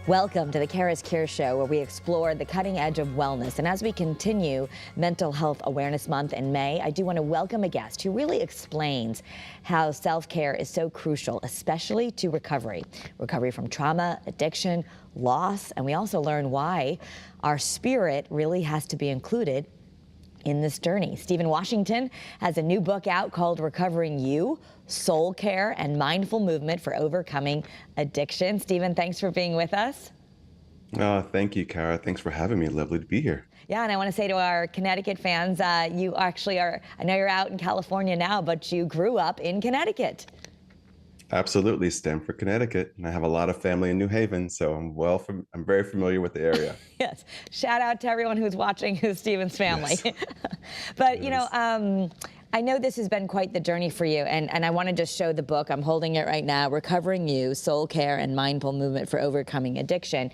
Welcome to the CURES Show, where we explore the cutting edge of wellness. And as we continue Mental Health Awareness Month in May, I do want to welcome a guest who really explains how self-care is so crucial, especially to recovery from trauma, addiction, loss. And we also learn why our spirit really has to be included in this journey. Stephen Washington has a new book out called Recovering You, Soul Care and Mindful Movement for Overcoming Addiction. Stephen, thanks for being with us. Thank you, Kara. Thanks for having me. Lovely to be here. Yeah, and I want to say to our Connecticut fans, you actually are, I know you're out in California now, but you grew up in Connecticut. Absolutely, Stamford, Connecticut, and I have a lot of family in New Haven, so I'm very familiar with the area. Yes, shout out to everyone who's watching who's Stephen's family. Yes. But, Yes. I know this has been quite the journey for you, and I want to just show the book. I'm holding it right now, Recovering You, Soul Care and Mindful Movement for Overcoming Addiction.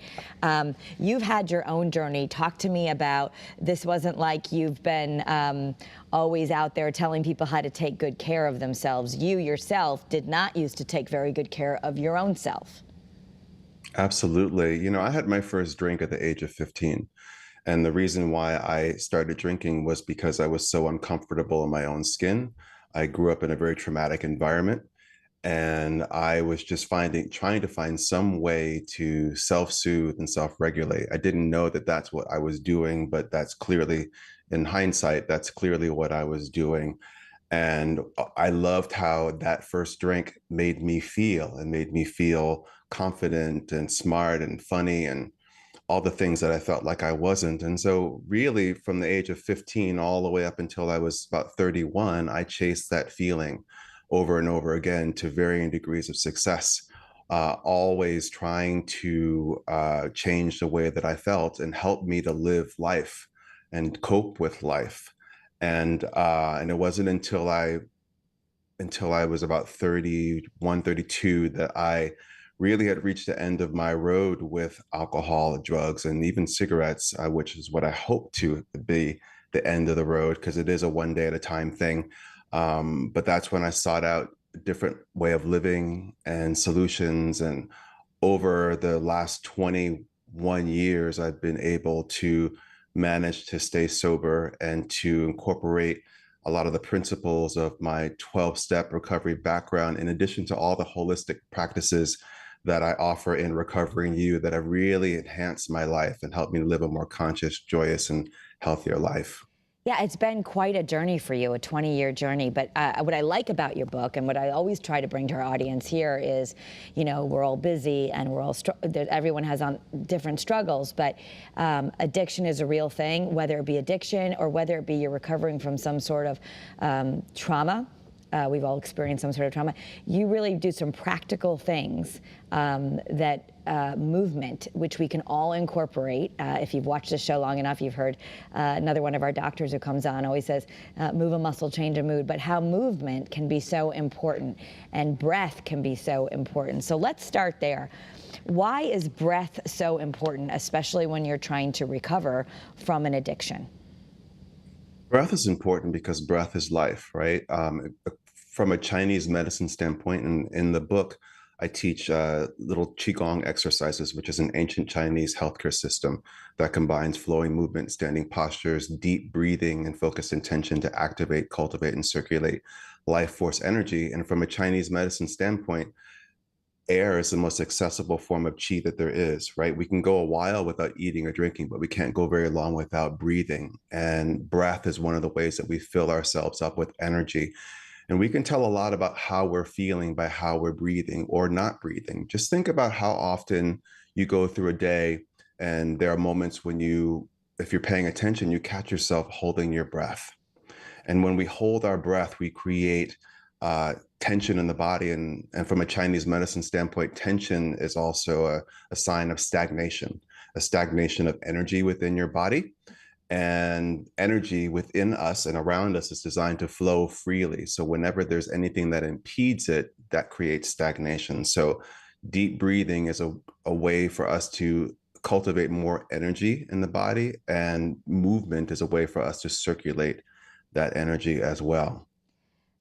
You've had your own journey. Talk to me about this. Wasn't like you've been always out there telling people how to take good care of themselves. You yourself did not used to take very good care of your own self. Absolutely. I had my first drink at the age of 15. And the reason why I started drinking was because I was so uncomfortable in my own skin. I grew up in a very traumatic environment, and I was just trying to find some way to self-soothe and self-regulate. I didn't know that that's what I was doing, but that's clearly, in hindsight, that's clearly what I was doing. And I loved how that first drink made me feel, and made me feel confident and smart and funny and all the things that I felt like I wasn't. And so really from the age of 15 all the way up until I was about 31, I chased that feeling over and over again to varying degrees of success, always trying to change the way that I felt and help me to live life and cope with life. And it wasn't until I was about 31, 32 that I really had reached the end of my road with alcohol, drugs, and even cigarettes, which is what I hope to be the end of the road, because it is a one day at a time thing. But that's when I sought out a different way of living and solutions. And over the last 21 years, I've been able to manage to stay sober and to incorporate a lot of the principles of my 12-step recovery background, in addition to all the holistic practices that I offer in Recovering You, that have really enhanced my life and helped me live a more conscious, joyous, and healthier life. Yeah, it's been quite a journey for you, a 20-year journey. But what I like about your book, and what I always try to bring to our audience here is, we're all busy and we're all everyone has on different struggles, but addiction is a real thing, whether it be addiction or whether it be you're recovering from some sort of trauma. We've all experienced some sort of trauma. You really do some practical things that movement, which we can all incorporate. If you've watched the show long enough, you've heard another one of our doctors who comes on always says, move a muscle, change a mood, but how movement can be so important and breath can be so important. So let's start there. Why is breath so important, especially when you're trying to recover from an addiction? Breath is important because breath is life, right? From a Chinese medicine standpoint, and in the book, I teach little Qigong exercises, which is an ancient Chinese healthcare system that combines flowing movement, standing postures, deep breathing, and focused intention to activate, cultivate, and circulate life force energy. And from a Chinese medicine standpoint, air is the most accessible form of qi that there is, right? We can go a while without eating or drinking, but we can't go very long without breathing. And breath is one of the ways that we fill ourselves up with energy. And we can tell a lot about how we're feeling by how we're breathing or not breathing. Just think about how often you go through a day and there are moments when if you're paying attention, you catch yourself holding your breath. And when we hold our breath, we create tension in the body. And from a Chinese medicine standpoint, tension is also a sign of stagnation, a stagnation of energy within your body. And energy within us and around us is designed to flow freely. So whenever there's anything that impedes it, that creates stagnation. So deep breathing is a way for us to cultivate more energy in the body, and movement is a way for us to circulate that energy as well.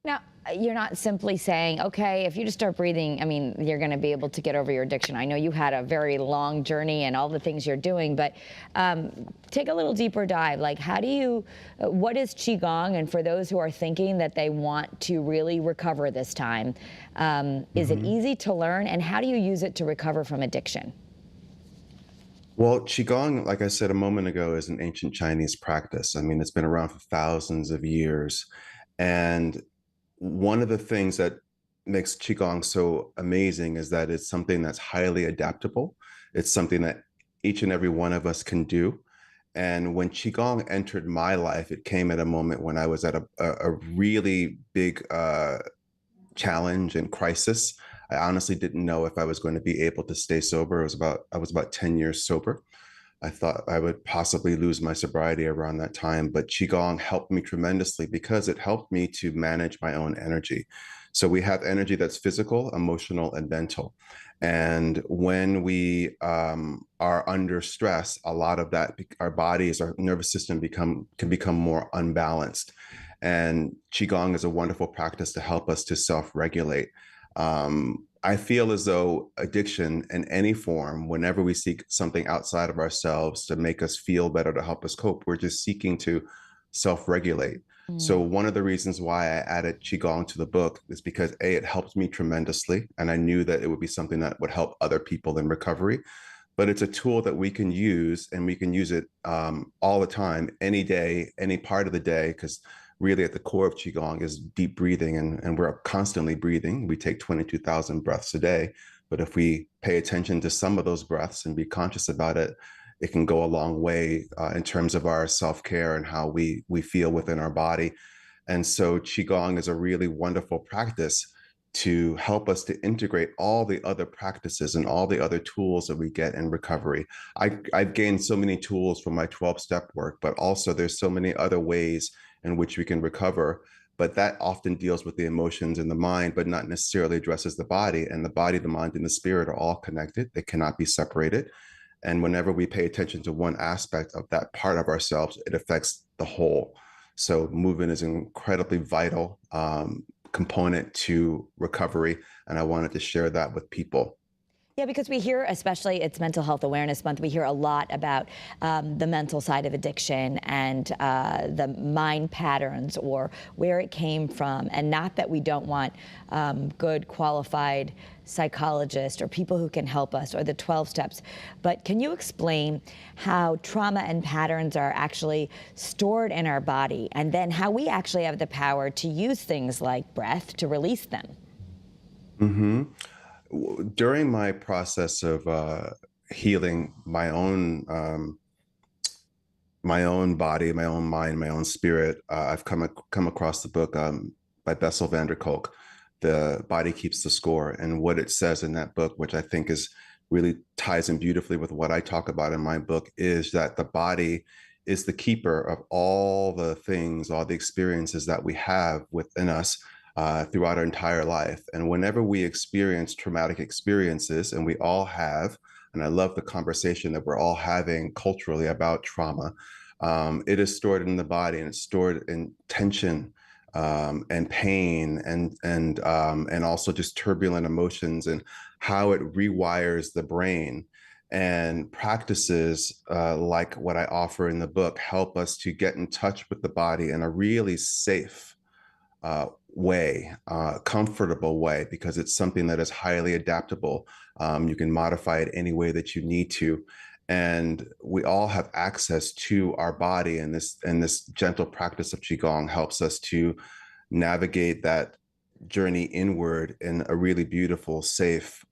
Now, you're not simply saying, okay, if you just start breathing, I mean, you're going to be able to get over your addiction. I know you had a very long journey and all the things you're doing, but take a little deeper dive. Like, how do you, what is Qigong? And for those who are thinking that they want to really recover this time, is it easy to learn? And how do you use it to recover from addiction? Well, Qigong, like I said a moment ago, is an ancient Chinese practice. I mean, it's been around for thousands of years. And one of the things that makes Qigong so amazing is that it's something that's highly adaptable. It's something that each and every one of us can do. And when Qigong entered my life, it came at a moment when I was at a really big challenge and crisis. I honestly didn't know if I was going to be able to stay sober. I was about 10 years sober. I thought I would possibly lose my sobriety around that time, but Qigong helped me tremendously because it helped me to manage my own energy. So we have energy that's physical, emotional, and mental. And when we are under stress, a lot of that, our bodies, our nervous system can become more unbalanced. And Qigong is a wonderful practice to help us to self-regulate. I feel as though addiction in any form, whenever we seek something outside of ourselves to make us feel better, to help us cope, we're just seeking to self-regulate. So one of the reasons why I added Qigong to the book is because A, it helped me tremendously. And I knew that it would be something that would help other people in recovery. But it's a tool that we can use, and we can use it all the time, any day, any part of the day, because really at the core of Qigong is deep breathing, and we're constantly breathing. We take 22,000 breaths a day. But if we pay attention to some of those breaths and be conscious about it, it can go a long way in terms of our self-care and how we feel within our body. And so Qigong is a really wonderful practice to help us to integrate all the other practices and all the other tools that we get in recovery. I've gained so many tools from my 12-step work, but also there's so many other ways in which we can recover. But that often deals with the emotions and the mind, but not necessarily addresses the body. And the body, the mind, and the spirit are all connected. They cannot be separated. And whenever we pay attention to one aspect of that part of ourselves, it affects the whole. So movement is an incredibly vital component to recovery. And I wanted to share that with people. Yeah, because we hear, especially it's Mental Health Awareness Month, we hear a lot about the mental side of addiction and the mind patterns or where it came from. And not that we don't want good, qualified psychologists or people who can help us or the 12 steps, but can you explain how trauma and patterns are actually stored in our body, and then how we actually have the power to use things like breath to release them? Mm-hmm. During my process of healing my own body, my own mind, my own spirit, I've come across the book by Bessel van der Kolk, "The Body Keeps the Score," and what it says in that book, which I think is really ties in beautifully with what I talk about in my book, is that the body is the keeper of all the things, all the experiences that we have within us throughout our entire life. And whenever we experience traumatic experiences, and we all have, and I love the conversation that we're all having culturally about trauma, it is stored in the body, and it's stored in tension and pain and also just turbulent emotions, and how it rewires the brain. And practices like what I offer in the book help us to get in touch with the body in a really safe way, comfortable way, because it's something that is highly adaptable. You can modify it any way that you need to. And we all have access to our body, and this gentle practice of Qigong helps us to navigate that journey inward in a really beautiful, safe,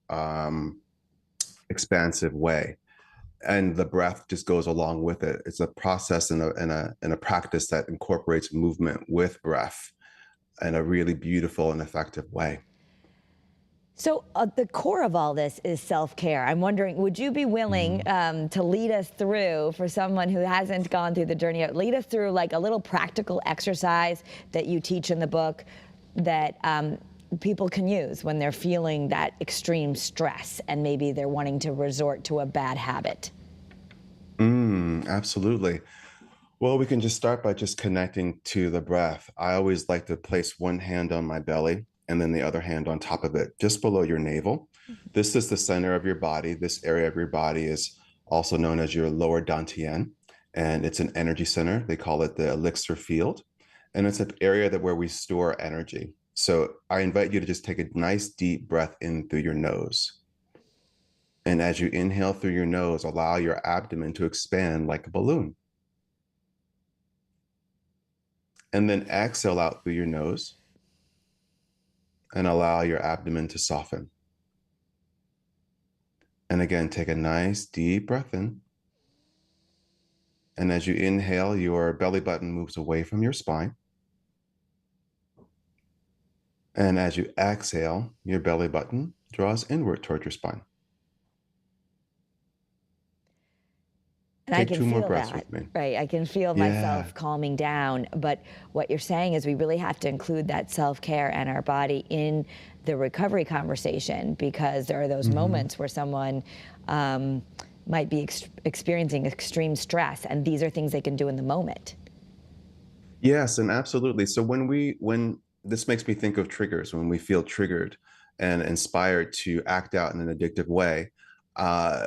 expansive way. And the breath just goes along with it. It's a process and a practice that incorporates movement with breath in a really beautiful and effective way. So the core of all this is self-care. I'm wondering, would you be willing to lead us through, for someone who hasn't gone through the journey yet, lead us through like a little practical exercise that you teach in the book that people can use when they're feeling that extreme stress and maybe they're wanting to resort to a bad habit? Absolutely. Well, we can just start by just connecting to the breath. I always like to place one hand on my belly and then the other hand on top of it, just below your navel. This is the center of your body. This area of your body is also known as your lower dantian, and it's an energy center. They call it the elixir field, and it's an area that where we store energy. So I invite you to just take a nice deep breath in through your nose. And as you inhale through your nose, allow your abdomen to expand like a balloon. And then exhale out through your nose and allow your abdomen to soften. And again, take a nice deep breath in. And as you inhale, your belly button moves away from your spine. And as you exhale, your belly button draws inward towards your spine. And I Take can 2 more feel breaths that, with me. right? I can feel Yeah. myself calming down. But what you're saying is we really have to include that self-care and our body in the recovery conversation, because there are those Mhm. moments where someone might be experiencing extreme stress, and these are things they can do in the moment. Yes, and absolutely. So when this makes me think of triggers, when we feel triggered and inspired to act out in an addictive way,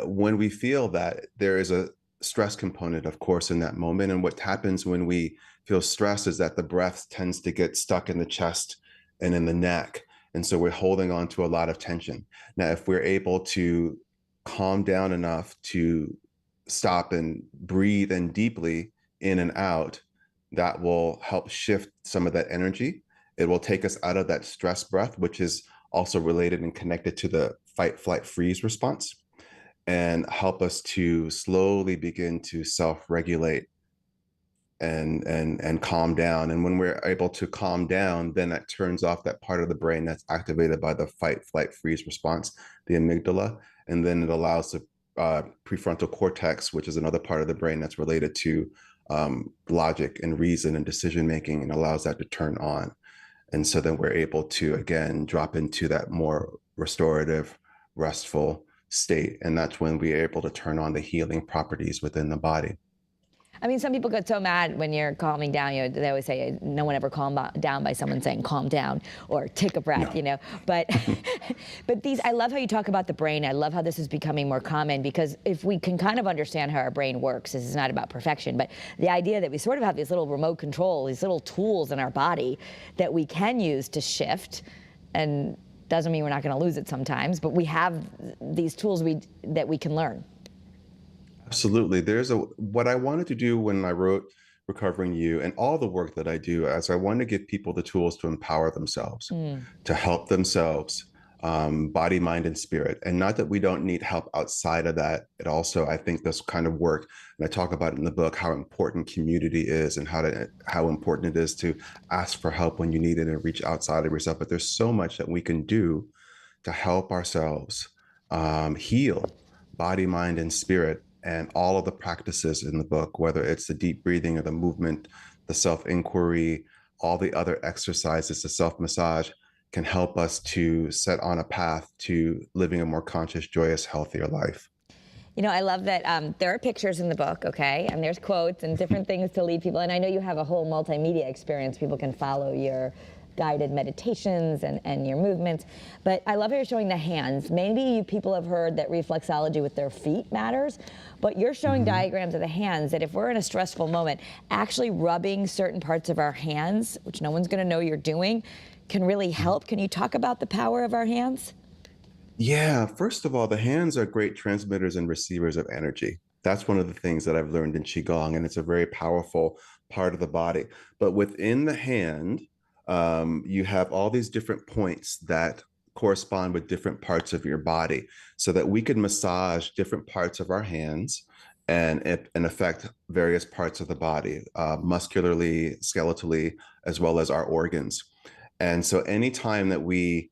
when we feel that there is a stress component, of course, in that moment. And what happens when we feel stress is that the breath tends to get stuck in the chest and in the neck. And so we're holding on to a lot of tension. Now, if we're able to calm down enough to stop and breathe in deeply in and out, that will help shift some of that energy. It will take us out of that stress breath, which is also related and connected to the fight, flight, freeze response, and help us to slowly begin to self-regulate and calm down. And when we're able to calm down, then that turns off that part of the brain that's activated by the fight, flight, freeze response, the amygdala, and then it allows the prefrontal cortex, which is another part of the brain that's related to logic and reason and decision making, and allows that to turn on. And so then we're able to again drop into that more restorative, restful state, and that's when we're able to turn on the healing properties within the body. I mean, some people get so mad when you're calming down. You know, they always say no one ever calmed down by someone saying "calm down" or "take a breath." No. You know, but but these, I love how you talk about the brain. I love how this is becoming more common, because if we can kind of understand how our brain works, this is not about perfection, but the idea that we sort of have these little remote control, these little tools in our body that we can use to shift, and doesn't mean we're not going to lose it sometimes, but we have these tools that we can learn. Absolutely. There's a what I wanted to do when I wrote Recovering You and all the work that I do, as I want to give people the tools to empower themselves, Mm. to help themselves, body, mind, and spirit. And not that we don't need help outside of that. It also, I think, this kind of work, and I talk about it in the book, how important community is and how important it is to ask for help when you need it and reach outside of yourself. But there's so much that we can do to help ourselves heal body, mind, and spirit. And all of the practices in the book, whether it's the deep breathing or the movement, the self inquiry, all the other exercises, the self massage, can help us to set on a path to living a more conscious, joyous, healthier life. You know, I love that there are pictures in the book, okay? And there's quotes and different things to lead people. And I know you have a whole multimedia experience. People can follow your guided meditations and your movements. But I love how you're showing the hands. Maybe you people have heard that reflexology with their feet matters, but you're showing Mm-hmm. diagrams of the hands that if we're in a stressful moment, actually rubbing certain parts of our hands, which no one's gonna know you're doing, can really help. Can you talk about the power of our hands? Yeah, first of all, the hands are great transmitters and receivers of energy. That's one of the things that I've learned in Qigong, and it's a very powerful part of the body. But within the hand, you have all these different points that correspond with different parts of your body, so that we can massage different parts of our hands and affect various parts of the body, muscularly, skeletally, as well as our organs. And so anytime that we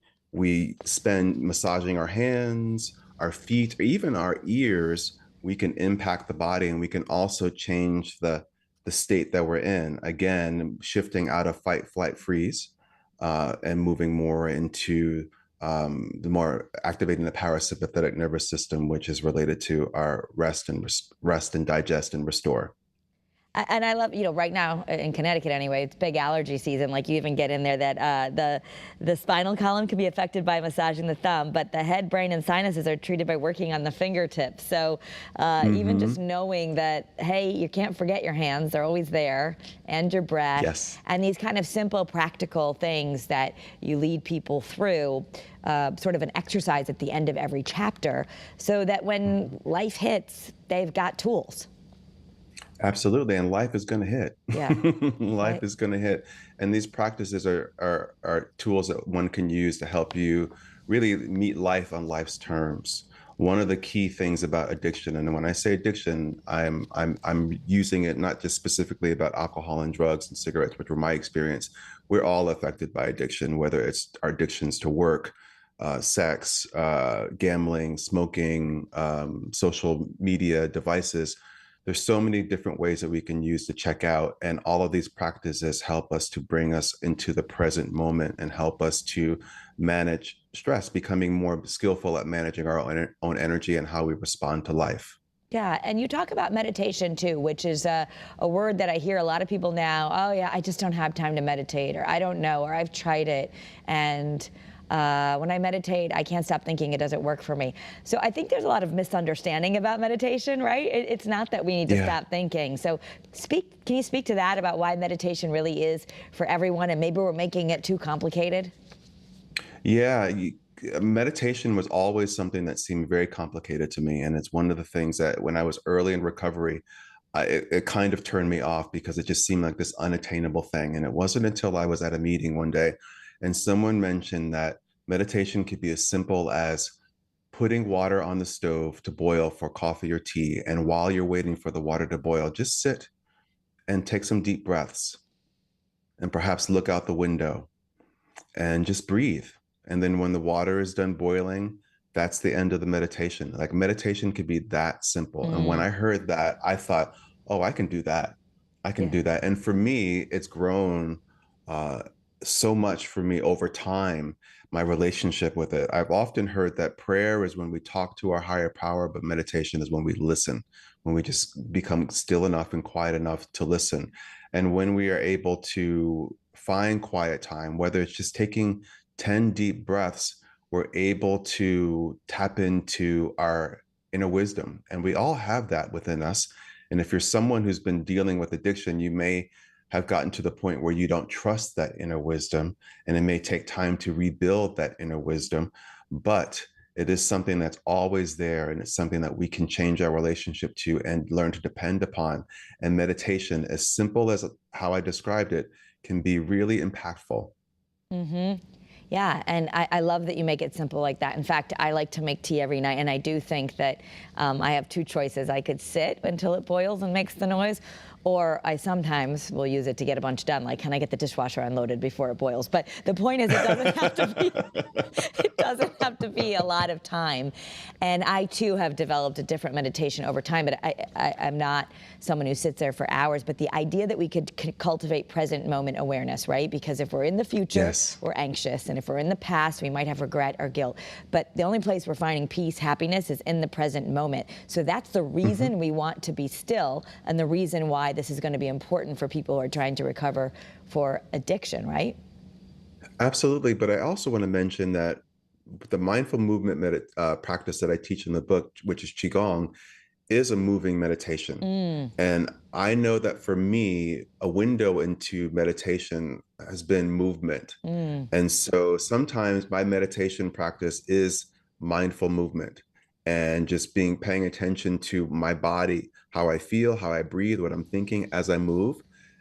spend massaging our hands, our feet, or even our ears, we can impact the body, and we can also change the state that we're in. Again, shifting out of fight, flight, freeze, and moving more into the more activating the parasympathetic nervous system, which is related to our rest and digest and restore. And I love, right now in Connecticut anyway, it's big allergy season. Like you even get in there that the spinal column can be affected by massaging the thumb, but the head, brain, and sinuses are treated by working on the fingertips. So even just knowing that, hey, you can't forget your hands; they're always there, and your breath, Yes. and these kind of simple, practical things that you lead people through. Sort of an exercise at the end of every chapter, so that when life hits, they've got tools. Absolutely, and life is going to hit. Yeah. Life Right. is going to hit, and these practices are tools that one can use to help you really meet life on life's terms. One of the key things about addiction, and when I say addiction, I'm using it not just specifically about alcohol and drugs and cigarettes, which were my experience. We're all affected by addiction, whether it's our addictions to work, sex, gambling, smoking, social media devices. There's so many different ways that we can use to check out, and all of these practices help us to bring us into the present moment and help us to manage stress, becoming more skillful at managing our own energy and how we respond to life. Yeah, and you talk about meditation too, which is a word that I hear a lot of people now. Oh yeah, I just don't have time to meditate, or I don't know, or I've tried it, and when I meditate, I can't stop thinking it doesn't work for me. So I think there's a lot of misunderstanding about meditation, right? It's not that we need to Yeah. stop thinking. So can you speak to that about why meditation really is for everyone, and maybe we're making it too complicated? Yeah, meditation was always something that seemed very complicated to me, and it's one of the things that when I was early in recovery, it kind of turned me off because it just seemed like this unattainable thing. And it wasn't until I was at a meeting one day, and someone mentioned that meditation could be as simple as putting water on the stove to boil for coffee or tea, and while you're waiting for the water to boil, just sit and take some deep breaths, and perhaps look out the window and just breathe. And then when the water is done boiling, that's the end of the meditation. Like meditation could be that simple. And when Mm, I heard that, I thought, oh, I can do that. I can yeah. do that. And for me, it's grown uh, so much for me over time, my relationship with it. I've often heard that prayer is when we talk to our higher power, but meditation is when we listen, when we just become still enough and quiet enough to listen. And when we are able to find quiet time, whether it's just taking 10 deep breaths, we're able to tap into our inner wisdom. And we all have that within us. And if you're someone who's been dealing with addiction, you may have gotten to the point where you don't trust that inner wisdom, and it may take time to rebuild that inner wisdom. But it is something that's always there, and it's something that we can change our relationship to and learn to depend upon. And meditation, as simple as how I described it, can be really impactful. Mm-hmm. Yeah, and I love that you make it simple like that. In fact, I like to make tea every night, and I do think that I have two choices. I could sit until it boils and makes the noise, or I sometimes will use it to get a bunch done. Like, can I get the dishwasher unloaded before it boils? But the point is, it doesn't have to be. It doesn't have to be a lot of time. And I too have developed a different meditation over time. But I'm not someone who sits there for hours. But the idea that we could cultivate present moment awareness, right? Because if we're in the future, Yes. we're anxious, and if we're in the past, we might have regret or guilt. But the only place we're finding peace, happiness, is in the present moment. So that's the reason we want to be still, and the reason why this is going to be important for people who are trying to recover for addiction, right? Absolutely. But I also want to mention that the mindful movement practice that I teach in the book, which is Qigong, is a moving meditation. Mm, And I know that for me, a window into meditation has been movement. mm, And so sometimes my meditation practice is mindful movement and just paying attention to my body, how I feel, how I breathe, what I'm thinking as I move.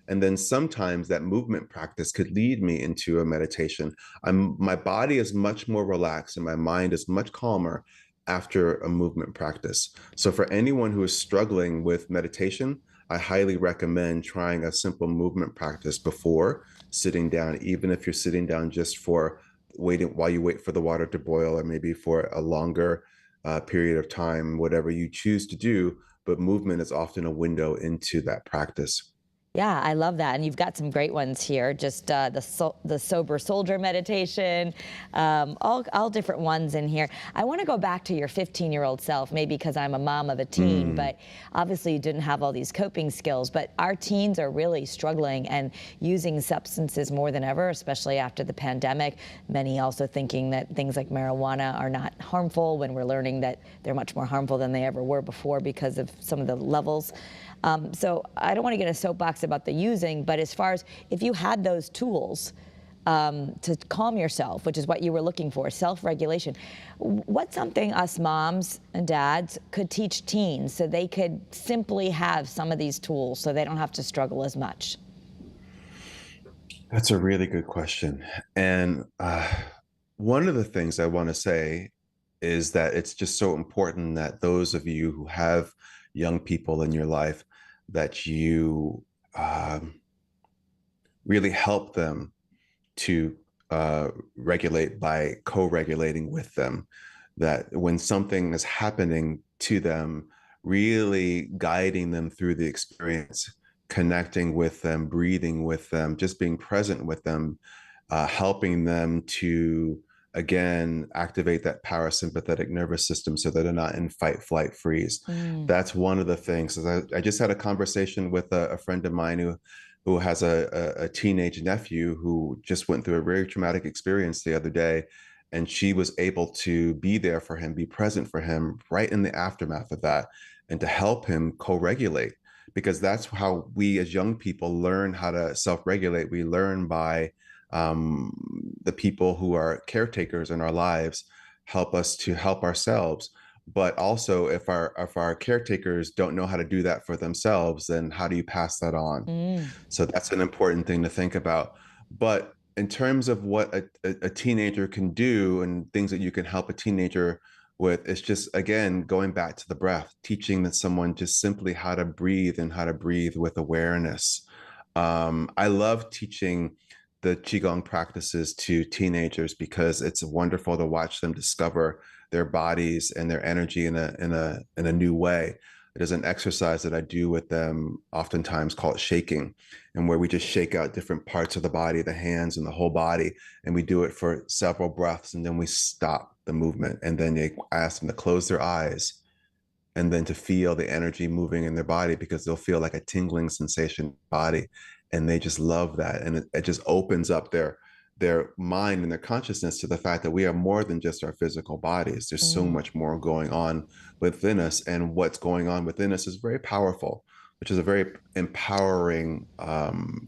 And then sometimes that movement practice could lead me into a meditation. My body is much more relaxed and my mind is much calmer after a movement practice. So for anyone who is struggling with meditation, I highly recommend trying a simple movement practice before sitting down, even if you're sitting down just for waiting while you wait for the water to boil, or maybe for a longer period of time, whatever you choose to do. But movement is often a window into that practice. Yeah, I love that, and you've got some great ones here. Just the sober soldier meditation, all different ones in here. I want to go back to your 15-year-old self, maybe because I'm a mom of a teen, Mm, but obviously you didn't have all these coping skills. But our teens are really struggling and using substances more than ever, especially after the pandemic. Many also thinking that things like marijuana are not harmful when we're learning that they're much more harmful than they ever were before because of some of the levels. So I don't want to get a soapbox about the using, but as far as if you had those tools to calm yourself, which is what you were looking for, self-regulation, what's something us moms and dads could teach teens so they could simply have some of these tools so they don't have to struggle as much? that's a really good question. And one of the things I want to say is that it's just so important that those of you who have young people in your life, that you um, really help them to regulate by co-regulating with them. That when something is happening to them, really guiding them through the experience, connecting with them, breathing with them, just being present with them, helping them to again activate that parasympathetic nervous system so that they're not in fight, flight, freeze. Mm. That's one of the things. I just had a conversation with a friend of mine who has a teenage nephew who just went through a very traumatic experience the other day. And she was able to be there for him, be present for him right in the aftermath of that, and to help him co regulate. Because that's how we as young people learn how to self regulate. We learn by the people who are caretakers in our lives help us to help ourselves. But also, if our caretakers don't know how to do that for themselves, then how do you pass that on? Mm. So that's an important thing to think about. But in terms of what a teenager can do and things that you can help a teenager with, it's just, again, going back to the breath, teaching that someone just simply how to breathe and how to breathe with awareness. I love teaching the Qigong practices to teenagers because it's wonderful to watch them discover their bodies and their energy in a new way. There's an exercise that I do with them oftentimes called shaking, and where we just shake out different parts of the body, the hands and the whole body, and we do it for several breaths, and then we stop the movement, and then I ask them to close their eyes and then to feel the energy moving in their body because they'll feel like a tingling sensation in the body, and they just love that, and it just opens up their mind and their consciousness to the fact that we are more than just our physical bodies. There's so Mm. much more going on within us, and what's going on within us is very powerful, which is a very empowering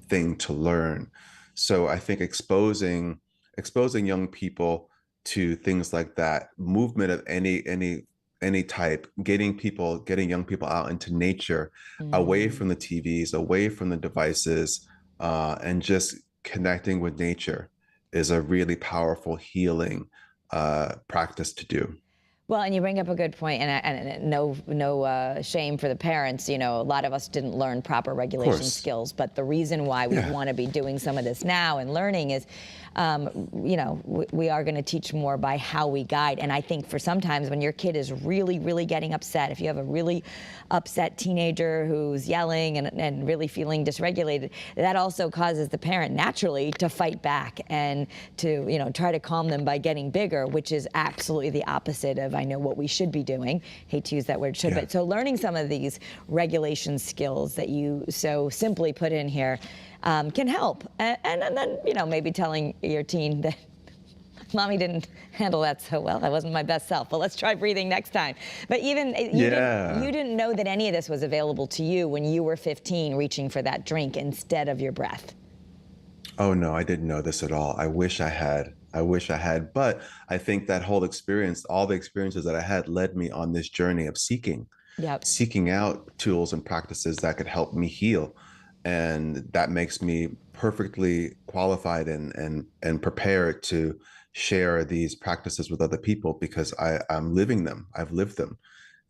thing to learn. So I think exposing young people to things like that, movement of any type, getting young people out into nature, away Mm. from the TVs, away from the devices, and just connecting with nature is a really powerful healing practice to do. Well, and you bring up a good point, and no shame for the parents. You know, a lot of us didn't learn proper Of regulation course. skills, but the reason why we Yeah. want to be doing some of this now and learning is, we are going to teach more by how we guide. And I think for sometimes when your kid is really, really getting upset, if you have a really upset teenager who's yelling and really feeling dysregulated, that also causes the parent naturally to fight back and to, try to calm them by getting bigger, which is absolutely the opposite of, I know, what we should be doing. Hate to use that word should, Yeah. but so learning some of these regulation skills that you so simply put in here can help. And then, maybe telling your teen that mommy didn't handle that so well. I wasn't my best self, but let's try breathing next time. But even Yeah. you didn't know that any of this was available to you when you were 15 reaching for that drink instead of your breath. Oh no, I didn't know this at all. I wish I had. I wish I had. But I think that whole experience, all the experiences that I had, led me on this journey of Yep. seeking out tools and practices that could help me heal. And that makes me perfectly qualified and prepared to share these practices with other people because I'm living them. I've lived them.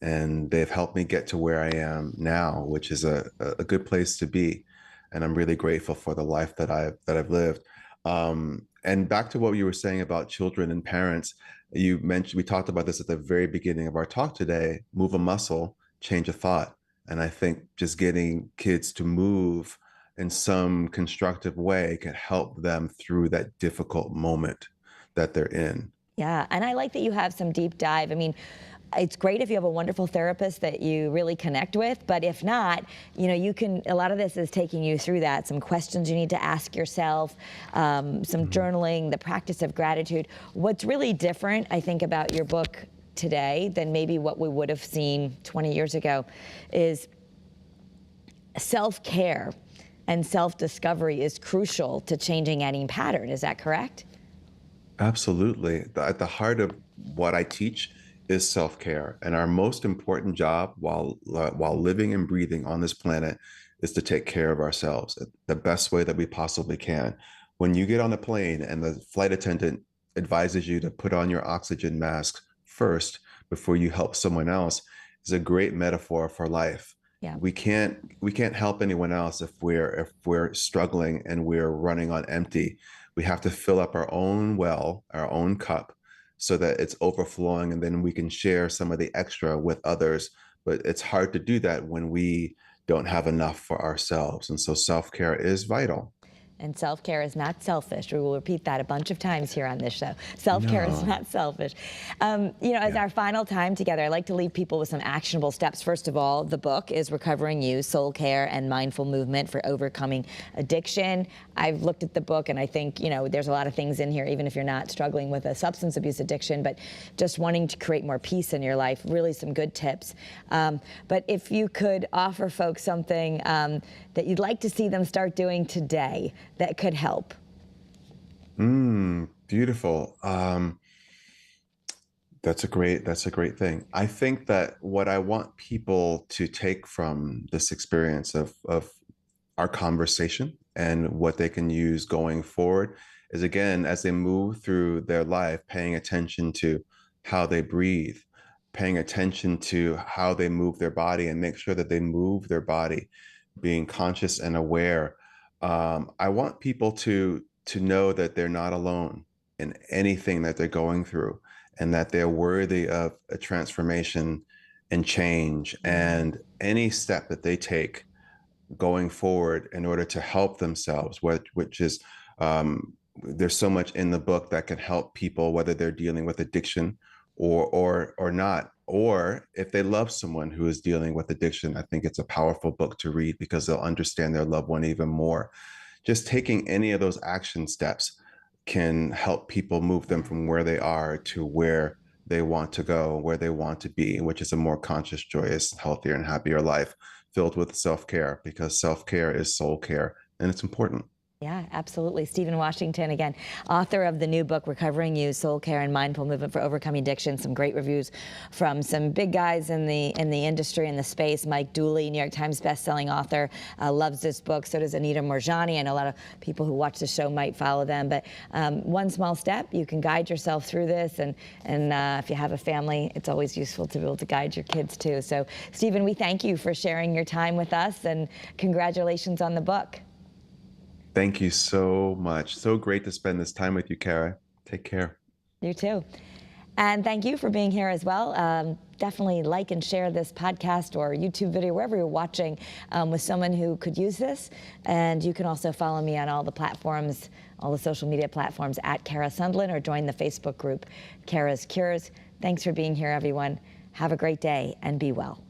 And they've helped me get to where I am now, which is a good place to be. And I'm really grateful for the life that I've lived. And back to what you were saying about children and parents, you mentioned, we talked about this at the very beginning of our talk today: move a muscle, change a thought. And I think just getting kids to move in some constructive way can help them through that difficult moment that they're in. Yeah, and I like that you have some deep dive. I mean, it's great if you have a wonderful therapist that you really connect with, but if not, you know, you can, a lot of this is taking you through that, some questions you need to ask yourself, some journaling, the practice of gratitude. What's really different, I think, about your book today than maybe what we would have seen 20 years ago is self-care and self-discovery is crucial to changing any pattern. Is that correct? Absolutely. At the heart of what I teach is self-care, and our most important job while living and breathing on this planet is to take care of ourselves the best way that we possibly can. When you get on a plane and the flight attendant advises you to put on your oxygen mask first before you help someone else, is a great metaphor for life. Yeah. We can't help anyone else if we're struggling and we're running on empty. We have to fill up our own well, our own cup, so that it's overflowing, and then we can share some of the extra with others. But it's hard to do that when we don't have enough for ourselves. And so self-care is vital. And self-care is not selfish. We will repeat that a bunch of times here on this show. Self-care is No. not selfish. You know, as Yeah. our final time together, I'd like to leave people with some actionable steps. First of all, the book is Recovering You, Soul Care and Mindful Movement for Overcoming Addiction. I've looked at the book and I think, you know, there's a lot of things in here, even if you're not struggling with a substance abuse addiction, but just wanting to create more peace in your life, really some good tips. But if you could offer folks something that you'd like to see them start doing today, that could help. Beautiful. That's a great thing. I think that what I want people to take from this experience of our conversation and what they can use going forward is, again, as they move through their life, paying attention to how they breathe, paying attention to how they move their body, and make sure that they move their body, being conscious and aware. I want people to know that they're not alone in anything that they're going through, and that they're worthy of a transformation and change, and any step that they take going forward in order to help themselves, which is there's so much in the book that can help people, whether they're dealing with addiction or not, or if they love someone who is dealing with addiction. I think it's a powerful book to read because they'll understand their loved one even more. Just taking any of those action steps can help people move them from where they are to where they want to go, where they want to be, which is a more conscious, joyous, healthier, and happier life filled with self-care, because self-care is soul care, and it's important. Yeah, absolutely. Stephen Washington, again, author of the new book, Recovering You, Soul Care and Mindful Movement for Overcoming Addiction. Some great reviews from some big guys in the industry, in the space. Mike Dooley, New York Times bestselling author, loves this book. So does Anita Morjani. I know a lot of people who watch the show might follow them. But one small step, you can guide yourself through this. And if you have a family, it's always useful to be able to guide your kids too. So, Stephen, we thank you for sharing your time with us, and congratulations on the book. Thank you so much. So great to spend this time with you, Kara. Take care. You too. And thank you for being here as well. Definitely like and share this podcast or YouTube video, wherever you're watching, with someone who could use this. And you can also follow me on all the platforms, all the social media platforms at Kara Sundlin, or join the Facebook group, Kara's Cures. Thanks for being here, everyone. Have a great day and be well.